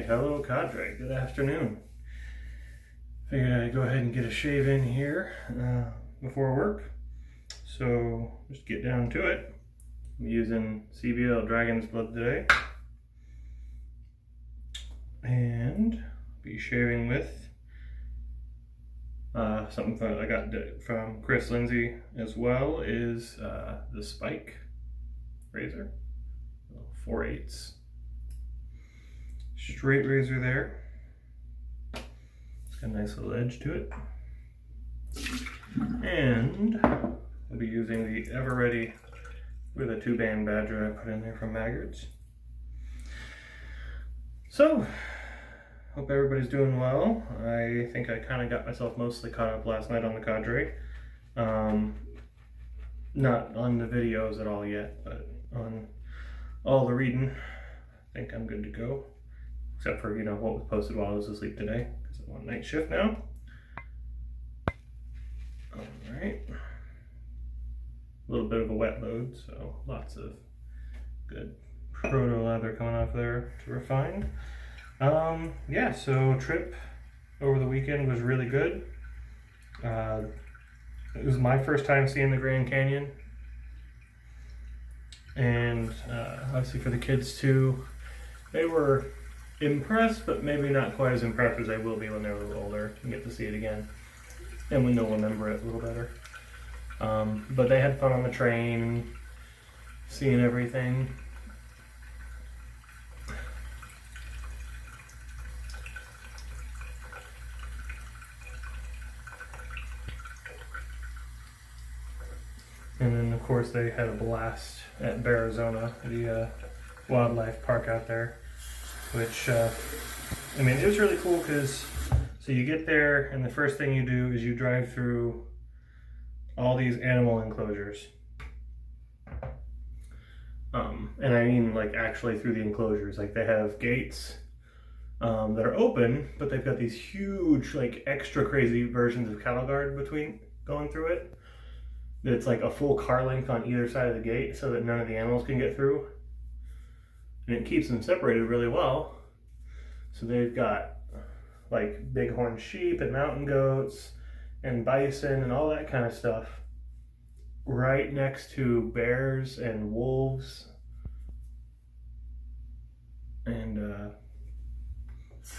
Alright, hello Cadre, good afternoon. Figured I'd go ahead and get a shave in here before work. So just get down to it. I'm using CBL Dragons Blood today. And be shaving with something that I got from Chris Lindsay, as well is the Spike razor, 4/8. Straight razor there. It's got a nice little edge to it. And I'll be using the Ever Ready with a 2-band badger I put in there from Maggards. So, hope everybody's doing well. I think I kind of got myself mostly caught up last night on the Cadre. Not on the videos at all yet, but on all the reading. I think I'm good to go. Except for, what was posted while I was asleep today, because I'm on night shift now. Alright. A little bit of a wet load, so lots of good proto leather coming off there to refine. Yeah, so trip over the weekend was really good. It was my first time seeing the Grand Canyon. And obviously for the kids too, they were impressed, but maybe not quite as impressed as they will be when they're a little older and get to see it again, and when they'll remember it a little better. But they had fun on the train, seeing everything. And then of course they had a blast at Arizona, the wildlife park out there. Which, it was really cool because, so you get there and the first thing you do is you drive through all these animal enclosures. And I mean like actually through the enclosures. Like they have gates that are open, but they've got these huge, like extra crazy versions of cattle guard between going through it. It's like a full car length on either side of the gate so that none of the animals can get through. And it keeps them separated really well. So they've got like bighorn sheep and mountain goats and bison and all that kind of stuff right next to bears and wolves and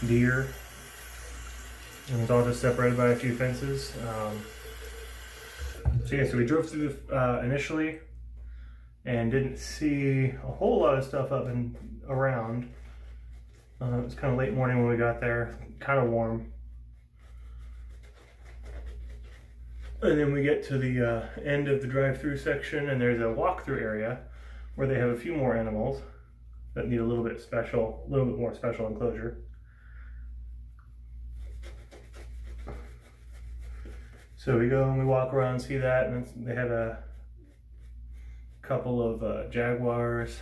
deer. And it's all just separated by a few fences. So we drove through initially and didn't see a whole lot of stuff up and around. It was kind of late morning when we got there, kind of warm. And then we get to the end of the drive-through section, and there's a walk-through area where they have a few more animals that need a little bit more special enclosure. So we go and we walk around and see that, and they had a couple of jaguars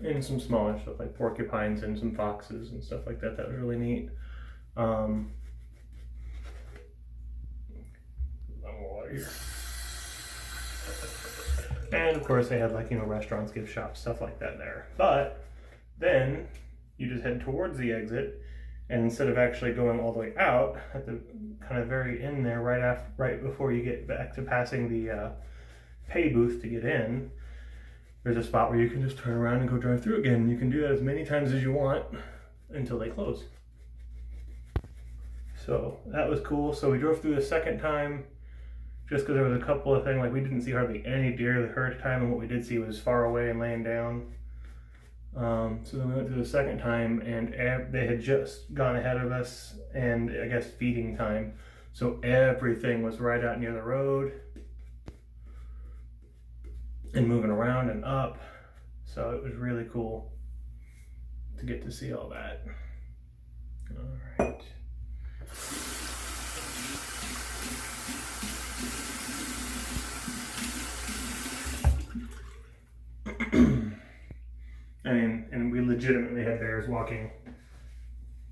and some smaller stuff like porcupines and some foxes and stuff like that. That was really neat. More water here. And of course they had restaurants, gift shops, stuff like that there. But then you just head towards the exit, and instead of actually going all the way out at the kind of very end there, right before you get back to passing the pay booth to get in, there's a spot where you can just turn around and go drive through again. You can do that as many times as you want until they close. So that was cool. So we drove through the second time just because there was a couple of things, like we didn't see hardly any deer the first time, and what we did see was far away and laying down. So then we went through the second time, and they had just gone ahead of us, and I guess feeding time. So everything was right out near the road and moving around and up. So it was really cool to get to see all that. All right. And we legitimately had bears walking.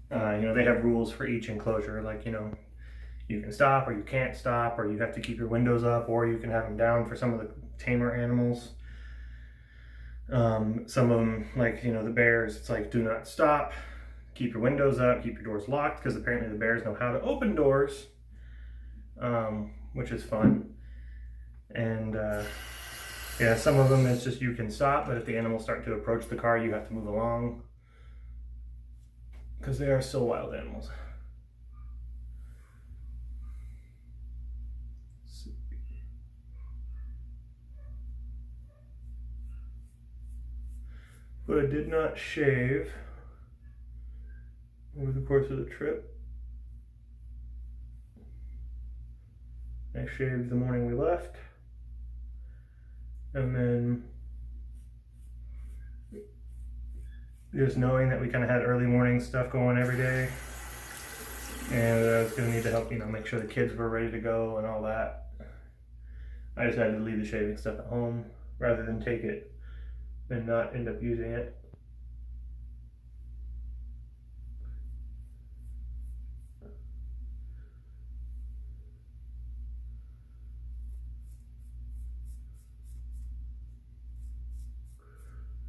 They have rules for each enclosure, like, you can stop or you can't stop, or you have to keep your windows up, or you can have them down for some of the tamer animals. Some of them, like, you know, the bears, it's like, do not stop, keep your windows up, keep your doors locked, because apparently the bears know how to open doors, which is fun. And yeah, some of them it's just you can stop, but if the animals start to approach the car, you have to move along, because they are still wild animals. But I did not shave over the course of the trip. I shaved the morning we left, and then just knowing that we kind of had early morning stuff going every day, and I was going to need to help, you know, make sure the kids were ready to go and all that. I decided to leave the shaving stuff at home rather than take it and not end up using it.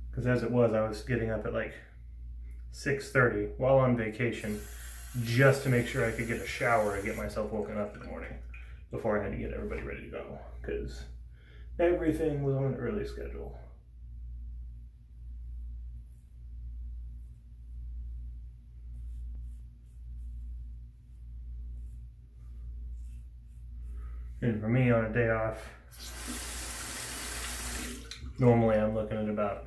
Because as it was, I was getting up at like 6:30 while on vacation just to make sure I could get a shower and get myself woken up in the morning before I had to get everybody ready to go, because everything was on an early schedule. And for me, on a day off, normally I'm looking at about,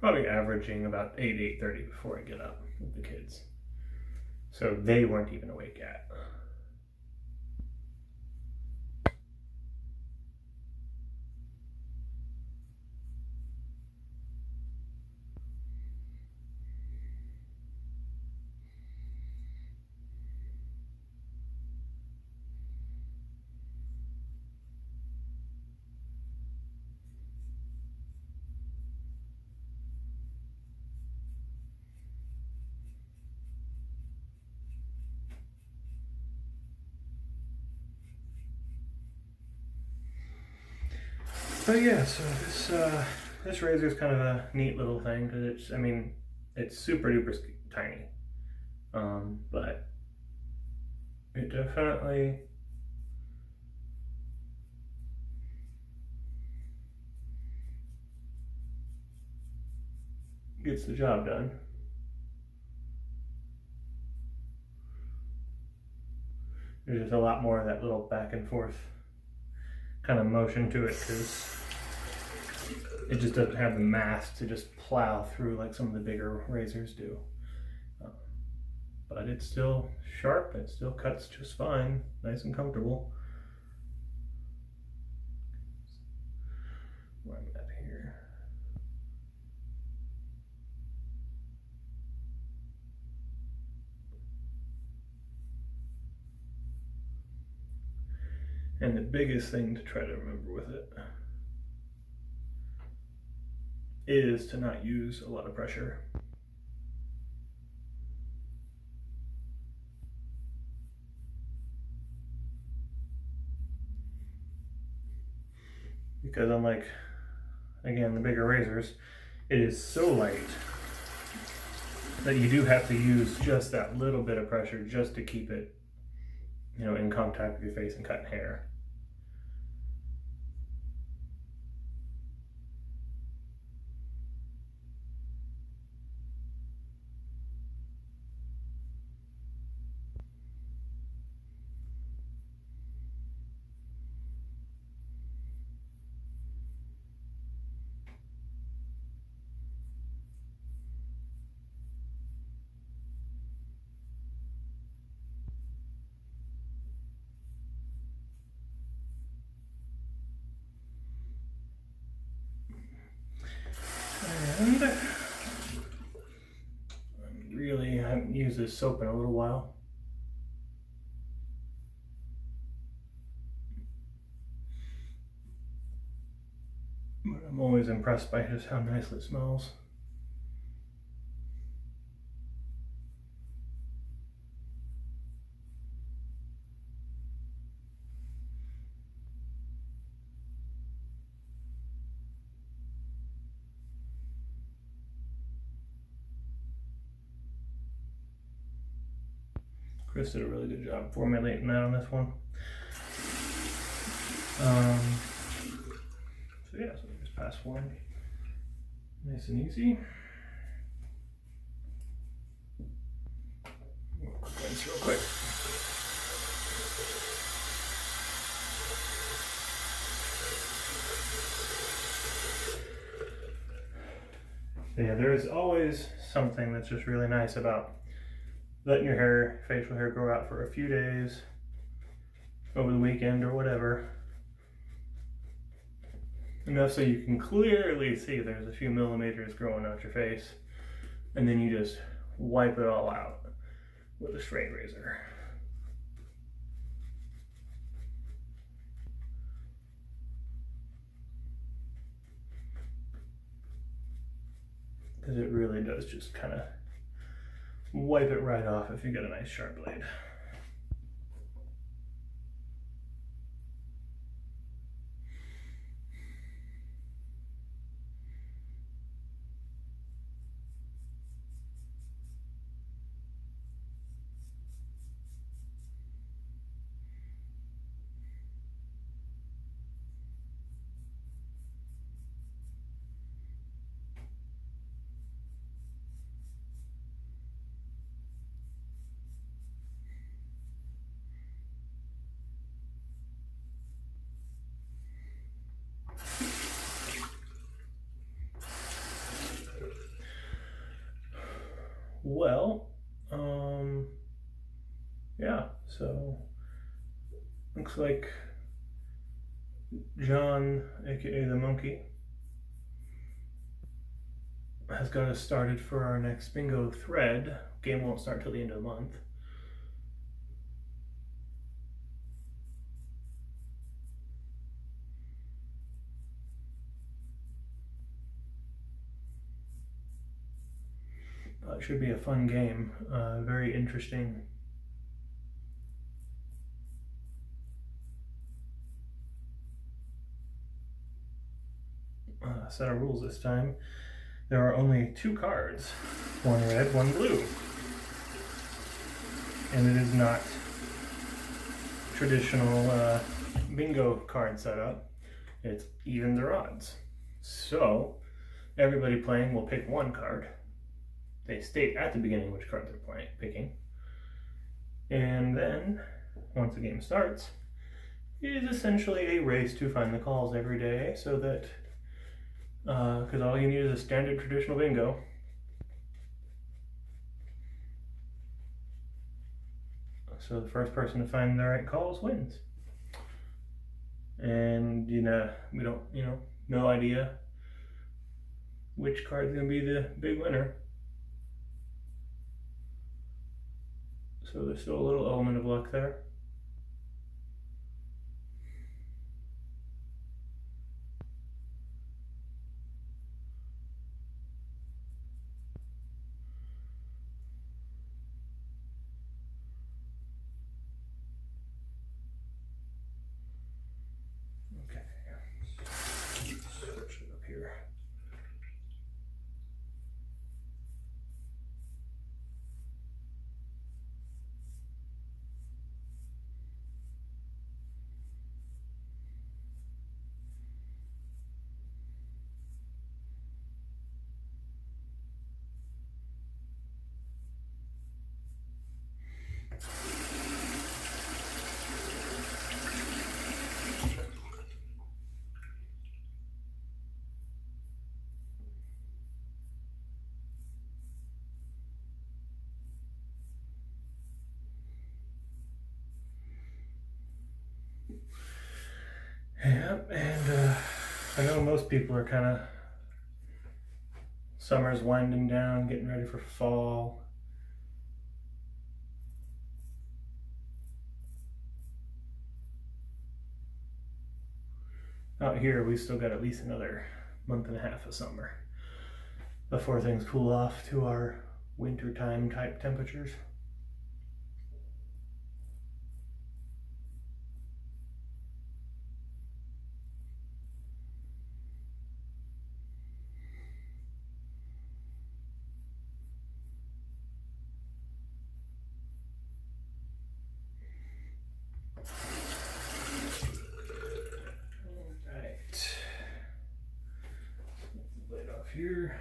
probably averaging about 8:30 before I get up with the kids. So they weren't even awake yet. But yeah, so this razor is kind of a neat little thing, because it's, I mean, it's super duper tiny, but it definitely gets the job done. There's just a lot more of that little back and forth kind of motion to it, because it just doesn't have the mass to just plow through like some of the bigger razors do. But it's still sharp, it still cuts just fine, nice and comfortable. Where I'm at here. And the biggest thing to try to remember with it is to not use a lot of pressure. Because unlike, again, the bigger razors, it is so light that you do have to use just that little bit of pressure just to keep it, you know, in contact with your face and cutting hair. And really, I haven't used this soap in a little while. But I'm always impressed by just how nicely it smells. Chris did a really good job formulating that on this one. So yeah, so just pass one, nice and easy. Rinse real quick. Yeah, there's always something that's just really nice about letting your hair, facial hair, grow out for a few days over the weekend or whatever. Enough so you can clearly see there's a few millimeters growing out your face, and then you just wipe it all out with a straight razor. Because it really does just kind of wipe it right off if you get a nice sharp blade. Well, yeah, so looks like John, aka the monkey, has got us started for our next bingo thread. Game won't start till the end of the month. It should be a fun game, very interesting. Set of rules this time. There are only 2 cards, one red, one blue. And it is not traditional bingo card setup. It's evens or odds. So everybody playing will pick 1 card. They state at the beginning which card they're picking. And then, once the game starts, it is essentially a race to find the calls every day, so that, because all you need is a standard traditional bingo. So the first person to find the right calls wins. And, we don't, no idea which card's going to be the big winner. So there's still a little element of luck there. Okay, switch it up here. Yep, and I know most people are kind of, summer's winding down, getting ready for fall. Out here, we still got at least another month and a half of summer before things cool off to our wintertime type temperatures. Alright. Blade off here.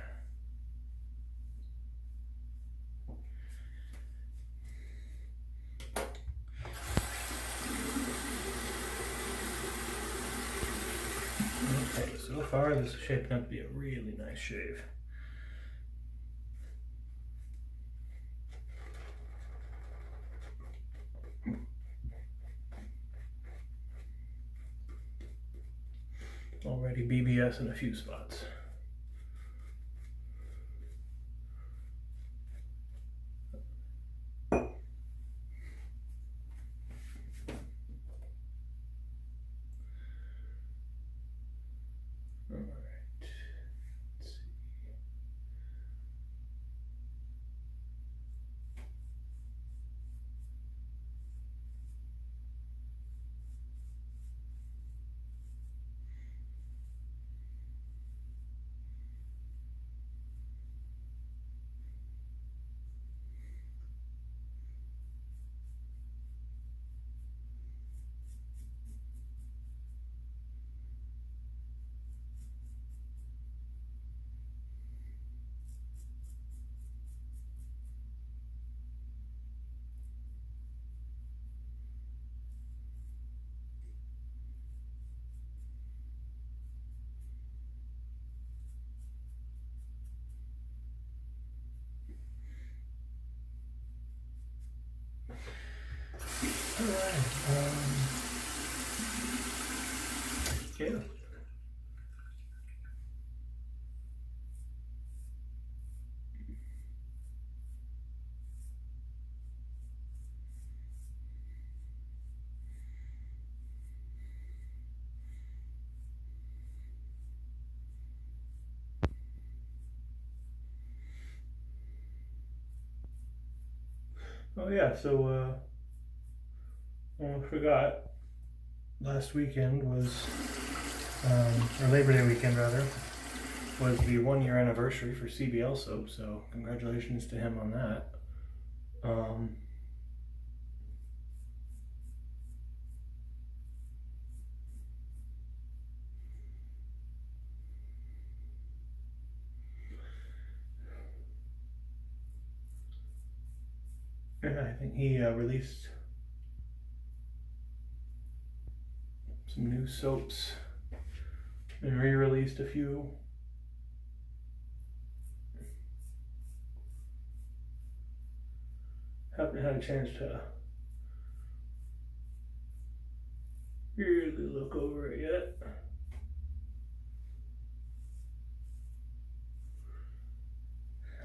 Okay, so far this is shaping up to be a really nice shave. Already BBS in a few spots. Alright, yeah. Oh yeah, so I forgot, last weekend was, or Labor Day weekend rather, was the 1-year anniversary for CBL soap, so congratulations to him on that. And I think he released some new soaps and re-released a few. Haven't had a chance to really look over it yet.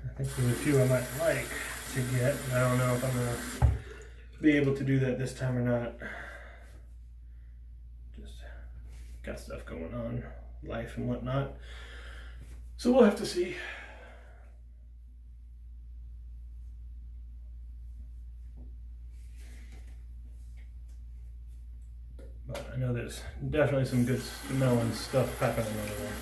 I think there's a few I might like to get, but I don't know if I'm gonna be able to do that this time or not. Just got stuff going on, life and whatnot. So we'll have to see. But I know there's definitely some good smelling stuff happening over there.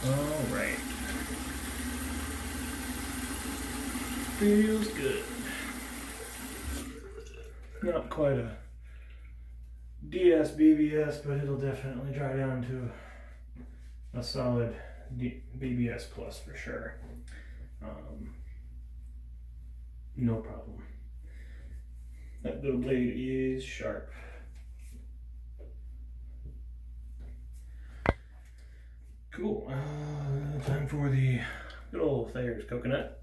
All right. Feels good. Not quite a DS BBS, but it'll definitely dry down to a solid BBS plus for sure. No problem. That little blade is sharp. Cool. Time for the good old Thayers coconut.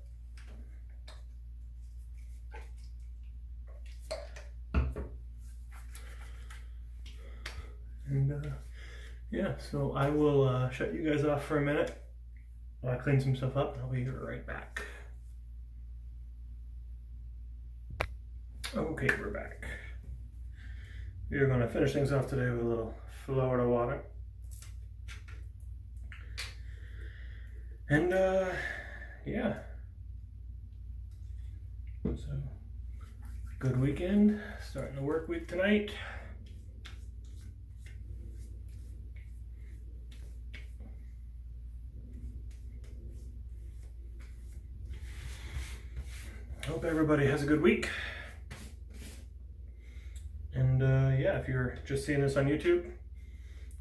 And yeah, so I will shut you guys off for a minute while I clean some stuff up, and I'll be right back. Okay, we're back. We are going to finish things off today with a little Florida water. And yeah. So Good weekend, starting the work week tonight. Hope everybody has a good week. And yeah, if you're just seeing this on YouTube,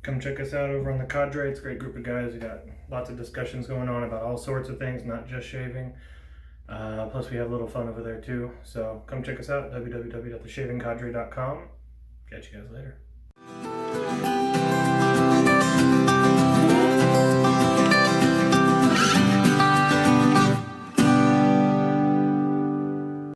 come check us out over on the Cadre. It's a great group of guys. We got lots of discussions going on about all sorts of things, not just shaving. Plus we have a little fun over there too. So come check us out, www.theshavingcadre.com. Catch you guys later.